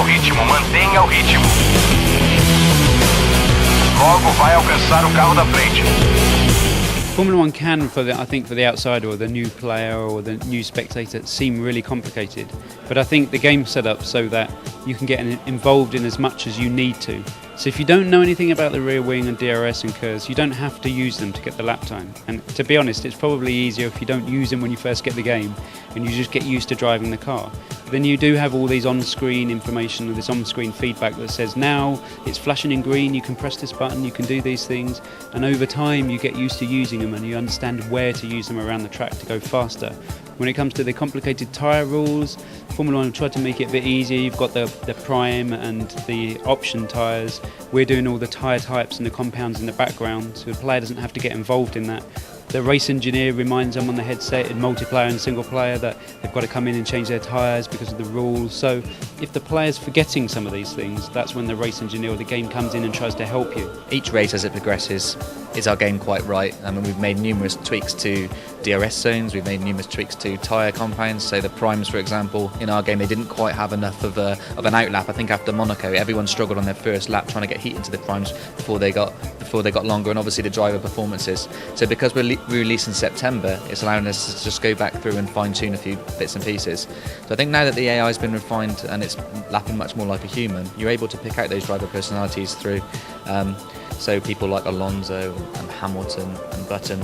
ritmo, mantenha o ritmo. Logo vai alcançar o carro da frente. Formula One can, I think, for the outsider or the new player or the new spectator, seem really complicated. But I think the game's set up so that you can get involved in as much as you need to. So if you don't know anything about the rear wing and DRS and KERS, you don't have to use them to get the lap time. And to be honest, it's probably easier if you don't use them when you first get the game and you just get used to driving the car. But then you do have all these on-screen information, this on-screen feedback that says now it's flashing in green, you can press this button, you can do these things, and over time you get used to using them and you understand where to use them around the track to go faster. When it comes to the complicated tyre rules, Formula 1 have tried to make it a bit easier. You've got the prime and the option tyres. We're doing all the tyre types and the compounds in the background, so the player doesn't have to get involved in that. The race engineer reminds them on the headset in multiplayer and single player that they've got to come in and change their tyres because of the rules. So if the player's forgetting some of these things, that's when the race engineer or the game comes in and tries to help you. Each race as it progresses, is our game quite right? I mean, we've made numerous tweaks to DRS zones, we've made numerous tweaks to tyre compounds. So the primes, for example, in our game, they didn't quite have enough of an outlap. I think after Monaco, everyone struggled on their first lap trying to get heat into the primes before they got longer, and obviously the driver performances. So because we're releasing September, it's allowing us to just go back through and fine-tune a few bits and pieces. So I think now that the AI has been refined and it's lapping much more like a human, you're able to pick out those driver personalities through. So people like Alonso and Hamilton and Button,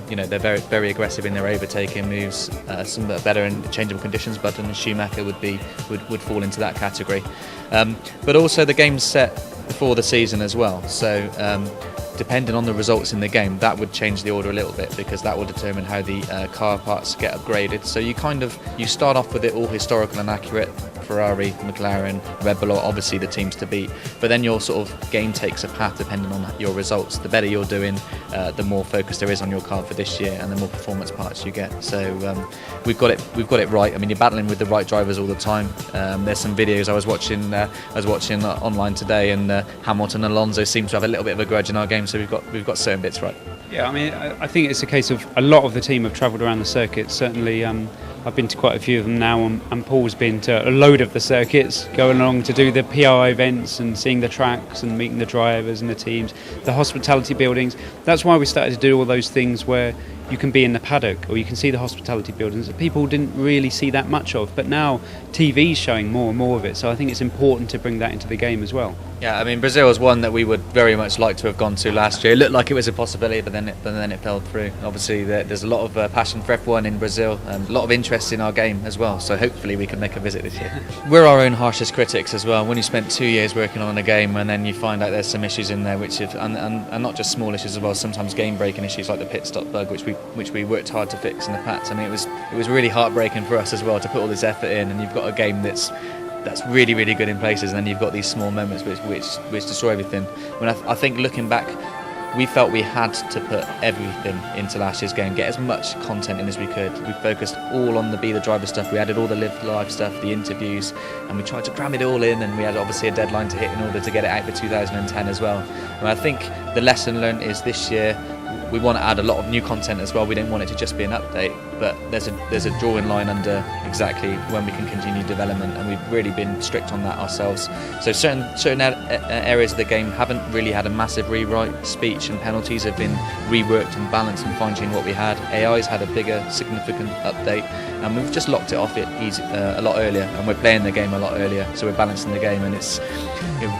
they're very, very aggressive in their overtaking moves. Some that are better in changeable conditions. Button and Schumacher would fall into that category. But also the game's set for the season as well. So depending on the results in the game, that would change the order a little bit because that will determine how the car parts get upgraded. So you start off with it all historical and accurate. Ferrari, McLaren, Red Bull are obviously the teams to beat, but then your sort of game takes a path depending on your results. The better you're doing, the more focus there is on your car for this year, and the more performance parts you get. So we've got it right. I mean, you're battling with the right drivers all the time. There's some videos I was watching online today, and Hamilton and Alonso seem to have a little bit of a grudge in our game. So we've got certain bits right. Yeah, I mean, I think it's a case of a lot of the team have travelled around the circuit. Certainly, I've been to quite a few of them now, and Paul's been to a load of the circuits, going along to do the PR events and seeing the tracks and meeting the drivers and the teams, the hospitality buildings. That's why we started to do all those things where you can be in the paddock or you can see the hospitality buildings that people didn't really see that much of, but now TV's showing more and more of it, so I think it's important to bring that into the game as well. Yeah, I mean, Brazil was one that we would very much like to have gone to last year. It looked like it was a possibility, but then it fell through. Obviously, there's a lot of passion for F1 in Brazil and a lot of interest in our game as well, so hopefully we can make a visit this year. We're our own harshest critics as well. When you spent 2 years working on a game and then you find out there's some issues in there, and not just small issues as well, sometimes game-breaking issues like the pit stop bug, which we worked hard to fix in the patch. I mean, it was really heartbreaking for us as well to put all this effort in, and you've got a game that's really, really good in places, and then you've got these small moments which destroy everything. I think looking back, we felt we had to put everything into last year's game, get as much content in as we could. We focused all on the Be the Driver stuff, we added all the Live Live stuff, the interviews, and we tried to cram it all in, and we had obviously a deadline to hit in order to get it out for 2010 as well. And I think the lesson learned is this year we want to add a lot of new content as well. We didn't want it to just be an update, but there's a drawing line under exactly when we can continue development, and we've really been strict on that ourselves. So certain areas of the game haven't really had a massive rewrite. Speech and penalties have been reworked and balanced and fine-tuned what we had. AI's had a bigger, significant update, and we've just locked it off a lot earlier, and we're playing the game a lot earlier, so we're balancing the game. And it's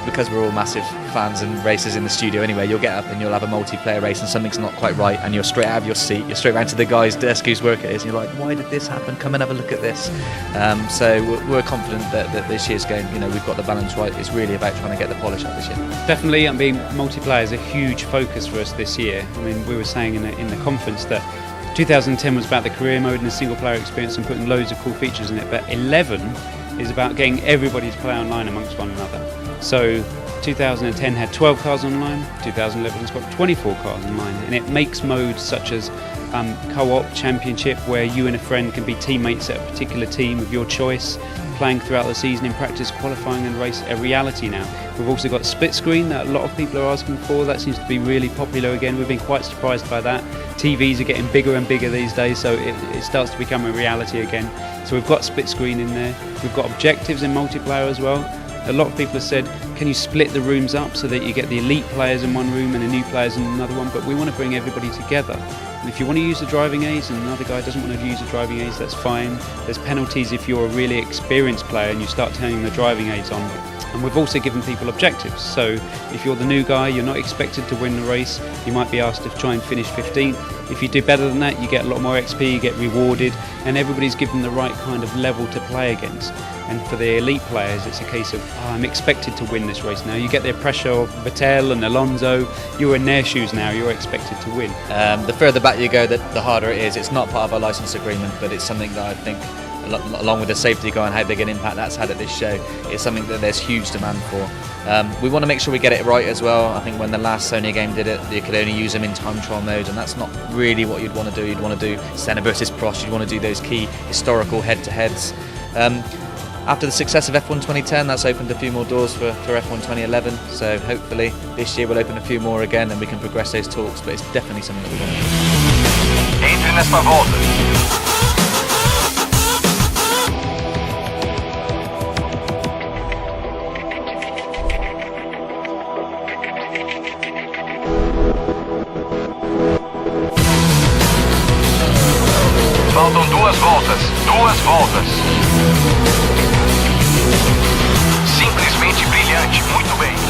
because we're all massive fans and racers in the studio anyway, you'll get up and you'll have a multiplayer race and something's not quite right, and you're straight out of your seat, you're straight round to the guy's desk whose work it is, and you're like, why did this happen? Come and have a look at this. So we're confident that this year's game, we've got the balance right. It's really about trying to get the polish up this year. Definitely, I mean, multiplayer is a huge focus for us this year. I mean, we were saying in the conference that 2010 was about the career mode and the single player experience and putting loads of cool features in it, but 11 is about getting everybody to play online amongst one another. So 2010 had 12 cars online, 2011's got 24 cars online, and it makes modes such as co-op championship, where you and a friend can be teammates at a particular team of your choice, playing throughout the season in practice, qualifying and race, a reality now. We've also got split screen that a lot of people are asking for. That seems to be really popular again. We've been quite surprised by that. TVs are getting bigger and bigger these days, so it starts to become a reality again. So we've got split screen in there. We've got objectives in multiplayer as well. A lot of people have said, can you split the rooms up so that you get the elite players in one room and the new players in another one? But we want to bring everybody together. And if you want to use the driving aids and another guy doesn't want to use the driving aids, that's fine. There's penalties if you're a really experienced player and you start turning the driving aids on. And we've also given people objectives. So if you're the new guy, you're not expected to win the race. You might be asked to try and finish 15th. If you do better than that, you get a lot more XP, you get rewarded, and everybody's given the right kind of level to play against. And for the elite players, it's a case of, I'm expected to win this race now. You get the pressure of Vettel and Alonso. You're in their shoes now. You're expected to win. The further back you go, the harder it is. It's not part of our license agreement, but it's something that I think, along with the safety car and how big an impact that's had at this show, it's something that there's huge demand for. We want to make sure we get it right as well. I think when the last Sony game did it, you could only use them in time trial mode, and that's not really what you'd want to do. You'd want to do Senna versus Prost. You'd want to do those key historical head-to-heads. After the success of F1 2010, that's opened a few more doors for F1 2011, so hopefully this year we'll open a few more again and we can progress those talks, but it's definitely something that we want to do. Entre nesta volta. Faltam 2 voltas. 2 voltas. Simplesmente brilhante, muito bem.